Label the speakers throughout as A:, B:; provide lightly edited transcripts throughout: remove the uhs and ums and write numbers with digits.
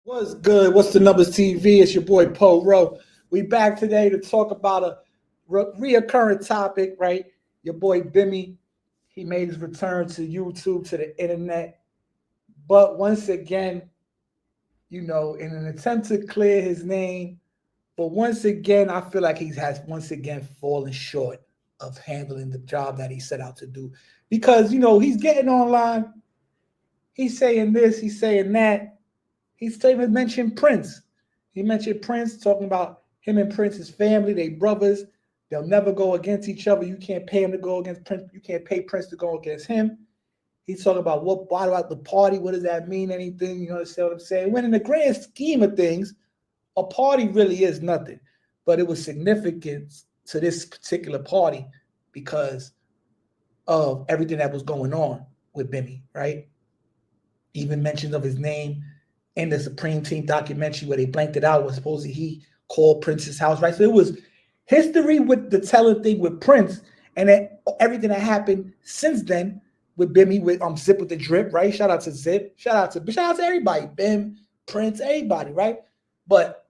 A: What's good? What's the numbers TV? It's your boy Poe Rowe. We back today to talk about a reoccurring topic, right? Your boy Bimmy, he made his return to YouTube, to the internet. But once again, in an attempt to clear his name, but once again, I feel like he has once again fallen short of handling the job that he set out to do. Because, he's getting online, he's saying this, he's saying that. He's even mentioned Prince. He mentioned Prince, talking about him and Prince's family, they brothers. They'll never go against each other. You can't pay him to go against Prince. You can't pay Prince to go against him. He's talking about why about the party? What does that mean? Anything? You understand what I'm saying? When in the grand scheme of things, a party really is nothing. But it was significant to this particular party because of everything that was going on with Bimmy, right? Even mentions of his name in the Supreme Team documentary where they blanked it out was supposedly he called Prince's house, right? So it was history with the telling thing with Prince, and then everything that happened since then with Bimmy, with Zip with the drip, right? Shout out to Zip, shout out to everybody, Bim, Prince, everybody, right? But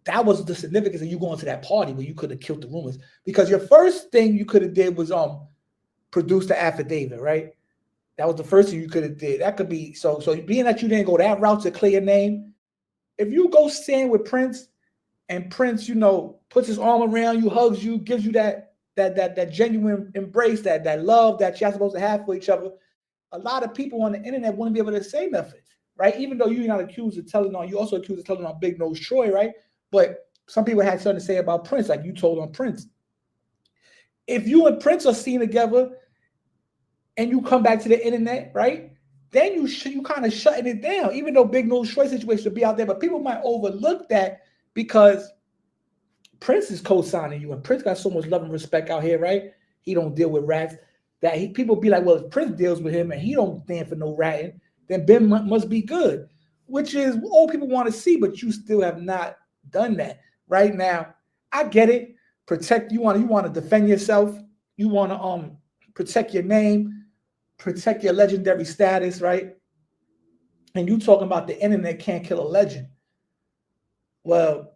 A: that was the significance of you going to that party where you could have killed the rumors, because your first thing you could have did was produce the affidavit, right? That was the first thing you could have did. That could be so being that you didn't go that route to clear your name. If you go stand with Prince and Prince, puts his arm around you, hugs you, gives you that genuine embrace, that love that you're supposed to have for each other, a lot of people on the internet wouldn't be able to say nothing, right? Even though you're not accused of telling on, you also accused of telling on Big Nose Troy, right? But some people had something to say about Prince, like you told on Prince. If you and Prince are seen together and you come back to the internet, right? Then you kind of shutting it down, even though Big Nose Troy situation will be out there, but people might overlook that because Prince is co-signing you, and Prince got so much love and respect out here, right? He don't deal with rats. People be like, well, if Prince deals with him and he don't stand for no ratting, then Ben must be good, which is all people want to see. But you still have not done that right now. I get it. Protect you want to defend yourself. You want to protect your name, protect your legendary status, right? And you talking about the internet can't kill a legend. Well,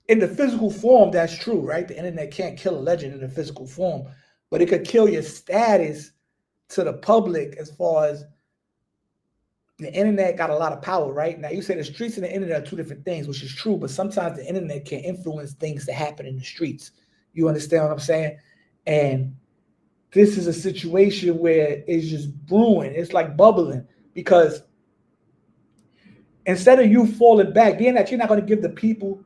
A: in the physical form, that's true, right? The internet can't kill a legend in the physical form, but it could kill your status to the public. As far as the internet got a lot of power, right? Now you say the streets and the internet are two different things, which is true, but sometimes the internet can influence things that happen in the streets. You understand what I'm saying? And this is a situation where it's just brewing. It's like bubbling, because instead of you falling back, being that you're not going to give the people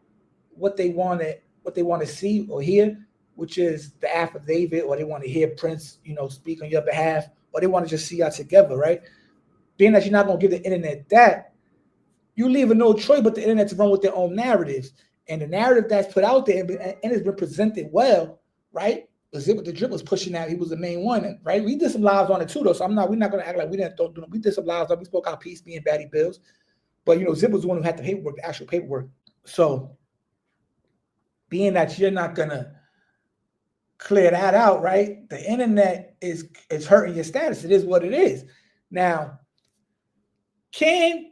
A: what they want to see or hear, which is the affidavit, or they want to hear Prince, speak on your behalf, or they want to just see y'all together, right? Being that you're not going to give the internet that, you leave no choice but the internet to run with their own narratives. And the narrative that's put out there and has been presented well, right? Zip with the drip was pushing that. He was the main one, right? We did some lives on it too, though. So we're not going to act like we didn't do it. We did some lives on. We spoke out peace, being baddie bills. But Zip was the one who had the paperwork, the actual paperwork. So being that you're not gonna clear that out, right? The internet is hurting your status. It is what it is. Now, can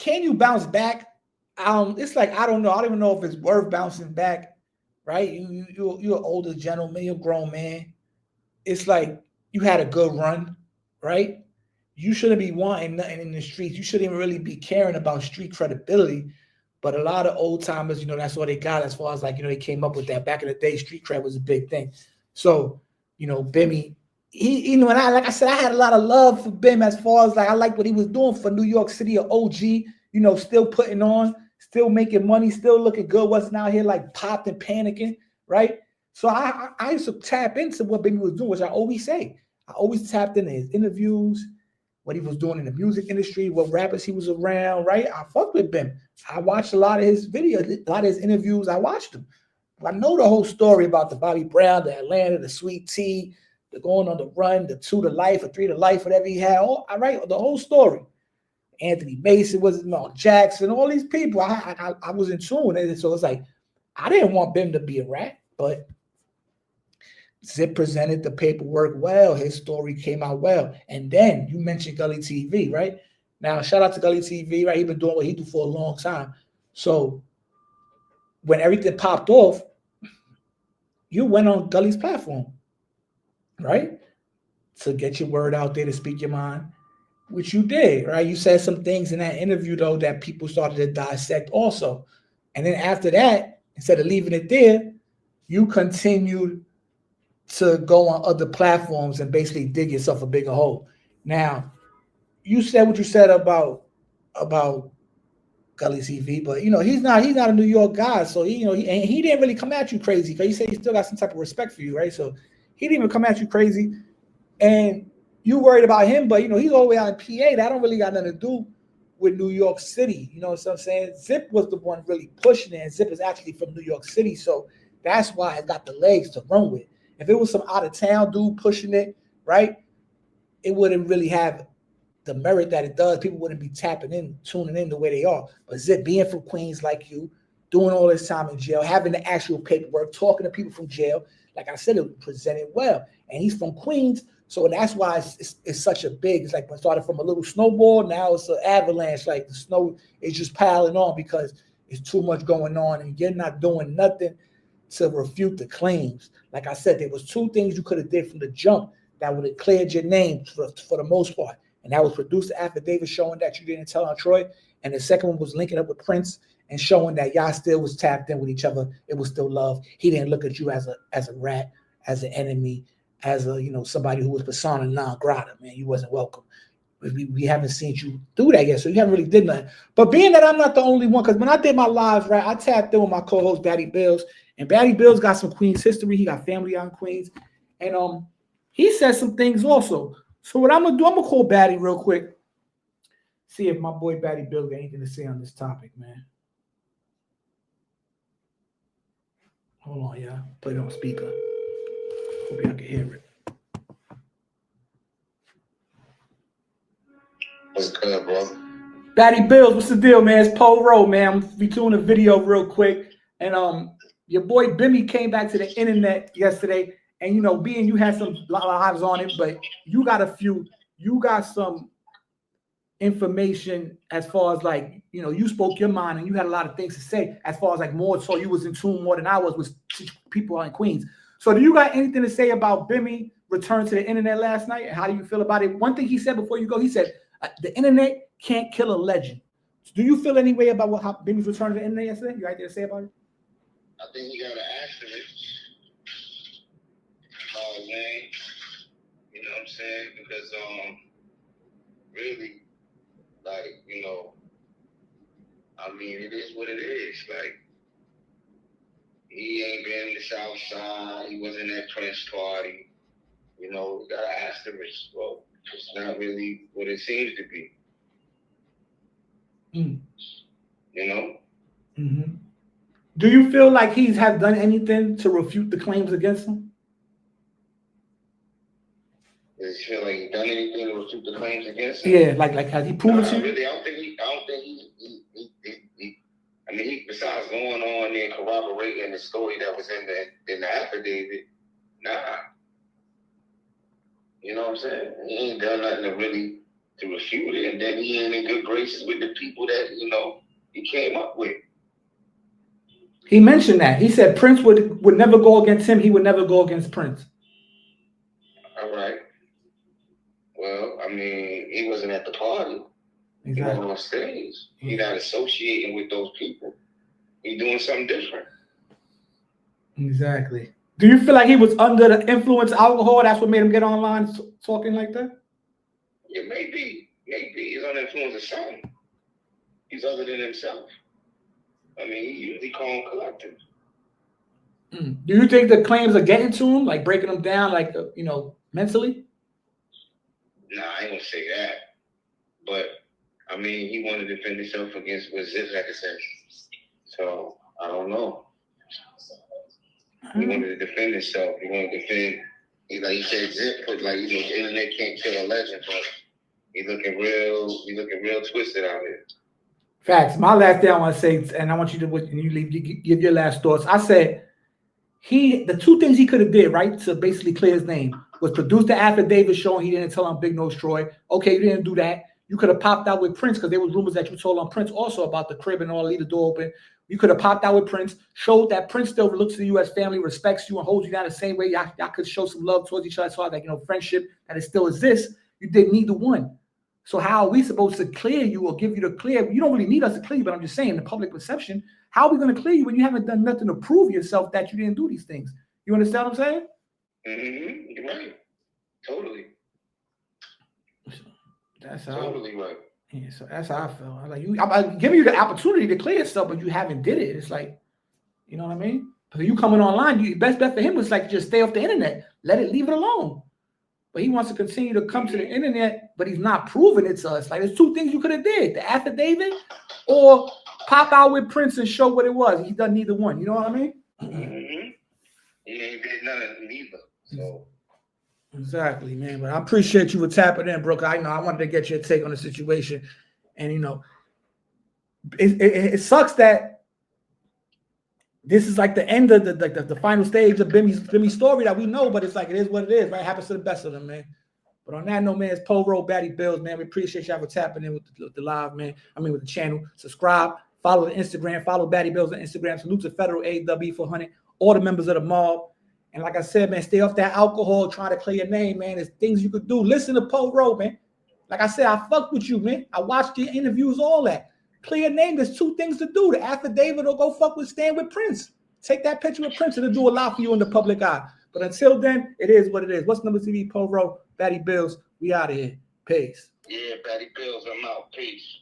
A: you bounce back? It's like, I don't know. I don't even know if it's worth bouncing back, right? You're an older gentleman, you're a grown man. It's like you had a good run, right? You shouldn't be wanting nothing in the streets. You shouldn't even really be caring about street credibility. But a lot of old timers, that's all they got, as far as like, they came up with that. Back in the day, street cred was a big thing. So, Bimmy, and like I said, I had a lot of love for Bim, as far as like, I like what he was doing for New York City, or OG, still putting on, still making money, still looking good, wasn't out here like popped and panicking, right? So I used to tap into what Bimmy was doing, which I always say. I always tapped into his interviews, what he was doing in the music industry, what rappers he was around, right? I fucked with Bim. I watched a lot of his videos, a lot of his interviews. I watched them. I know the whole story about the Bobby Brown, the Atlanta, the Sweet Tea, the going on the run, the 2 to life, or 3 to life, whatever he had. All right, the whole story. Anthony Mason was Mark Jackson, all these people. I was in tune with it. So it's like, I didn't want Bim to be a rat, but Zip presented the paperwork well. His story came out well. And then you mentioned Gully TV, right? Now, shout out to Gully TV, right? He's been doing what he do for a long time. So when everything popped off, you went on Gully's platform, right? To get your word out there, to speak your mind, which you did, right? You said some things in that interview, though, that people started to dissect also. And then after that, instead of leaving it there, you continued to go on other platforms and basically dig yourself a bigger hole. Now, you said what you said about Gully TV, but he's not a New York guy, so he didn't really come at you crazy, because he said he still got some type of respect for you, right? So he didn't even come at you crazy, and you worried about him, but he's all the way out in PA. That don't really got nothing to do with New York City. You know what I'm saying? Zip was the one really pushing it, and Zip is actually from New York City, so that's why it got the legs to run with. If it was some out of town dude pushing it, right, it wouldn't really have the merit that it does. People wouldn't be tapping in, tuning in the way they are. But Zip, being from Queens like you, doing all this time in jail, having the actual paperwork, talking to people from jail, like I said, it presented well. And he's from Queens, so that's why it's such a big, it's like when it started from a little snowball, now it's an avalanche. Like the snow is just piling on because it's too much going on, and you're not doing nothing to refute the claims. Like I said, there was two things you could have did from the jump that would have cleared your name for the most part. And that was produce the affidavit showing that you didn't tell on Troy. And the second one was linking up with Prince and showing that y'all still was tapped in with each other. It was still love. He didn't look at you as a rat, as an enemy, as a somebody who was persona non grata. Man, you wasn't welcome. We haven't seen you do that yet, so you haven't really did nothing. But being that I'm not the only one, because when I did my lives, right, I tapped in with my co-host Batty Bills, and Batty Bills got some Queens history. He got family out in Queens, and he said some things also. So what I'm gonna do, I'm gonna call Batty real quick, see if my boy Batty Bills got anything to say on this topic, man. Hold on, y'all. Put it on speaker. Hope y'all can hear it.
B: What's good, bro?
A: Batty Bills, what's the deal, man? It's Poe Rowe, man. I'm doing a video real quick. And your boy Bimmy came back to the internet yesterday. And being you had some lives on it, but you got some information as far as like, you spoke your mind and you had a lot of things to say as far as like more, so you was in tune more than I was with people in Queens. So do you got anything to say about Bimmy return to the internet last night? And how do you feel about it? One thing he said before you go, he said, the internet can't kill a legend. Do you feel any way about how Bimmy's return to the internet yesterday? You got anything to say about it?
B: I think you got to ask him it. Man, you know what I'm saying? Because really, like, I mean, it is what it is. Like, he ain't been in the South Side. He wasn't at Prince party. You gotta ask him it. Well, it's not really what it seems to be.
A: Mm-hmm. Do you feel like he has done anything to refute the claims against him?
B: Does he feel like he done anything to refute the claims against him?
A: Yeah, like has he proven to you?
B: Really, I don't think he. I mean, he, besides going on there corroborating the story that was in the affidavit, nah. You know what I'm saying? He ain't done nothing to refute it, and then he ain't in good graces with the people that he came up with.
A: He mentioned that. He said Prince would never go against him. He would never go against Prince.
B: All right. Well, I mean, he wasn't at the party. Exactly. He wasn't on stage. Yeah. He's not associating with those people. He's doing something different.
A: Exactly. Do you feel like he was under the influence of alcohol? That's what made him get online talking like that?
B: Yeah, maybe. Maybe he's under the influence of something. He's other than himself. I mean, he usually calm, collected.
A: Do you think the claims are getting to him, like breaking him down, like mentally?
B: Nah, I ain't gonna say that. But I mean, he wanted to defend himself against what Zip had to say. So I don't know. He wanted to defend himself. He wanted to defend. He said Zip, but the internet can't kill a legend. But he looking real twisted out here.
A: Facts. My last thing I want to say, and I want you to, when you leave, you give your last thoughts. I said the two things he could have did, right, to basically clear his name was produce the affidavit showing he didn't tell on Big Nose Troy. Okay, you didn't do that. You could have popped out with Prince because there was rumors that you told on Prince also about the crib and all, leave the door open. You could have popped out with Prince, showed that Prince still looks to you as family, respects you, and holds you down the same way. Y'all could show some love towards each other, so like, you know, friendship, that it still exists. You did neither one. So how are we supposed to clear you or give you the clear? You don't really need us to clear you, but I'm just saying the public perception. How are we going to clear you when you haven't done nothing to prove yourself that you didn't do these things? You understand what I'm saying?
B: Mm-hmm. You're right. Totally.
A: That's how.
B: Totally right.
A: Yeah, so that's how I feel. I'm giving you the opportunity to clear stuff, but you haven't did it. It's like, you know what I mean? Because you coming online, the best bet for him was like just stay off the internet, leave it alone. But he wants to continue to come to the internet, but he's not proving it to us. Like, there's two things you could have did: the affidavit or pop out with Prince and show what it was. He's done neither one. You know what I mean?
B: Mm-hmm. He ain't did none of neither. So.
A: Exactly, man. But I appreciate you for tapping in, Brooke. I know I wanted to get your take on the situation, and you know, it sucks that this is like the end of the final stage of Bimmy's story that we know. But it's like it is what it is, right? It happens to the best of them, man. But on that note, man, it's Pole Road Batty Bills, man. We appreciate y'all for tapping in with the live, man. I mean, with the channel. Subscribe, follow the Instagram, follow Batty Bills on Instagram. Salute to Federal AW 400, all the members of the Mobb. And like I said, man, stay off that alcohol, try to clear your name, man. There's things you could do. Listen to Pole Road, man. Like I said, I fucked with you, man. I watched your interviews, all that. Clear your name. There's two things to do: the affidavit or go fuck with stand with Prince. Take that picture with Prince. It'll do a lot for you in the public eye. But until then, it is what it is. What's Numbers TV, Pole Road, Batty Bills. We out of here. Peace.
B: Yeah, Batty Bills, I'm out. Peace.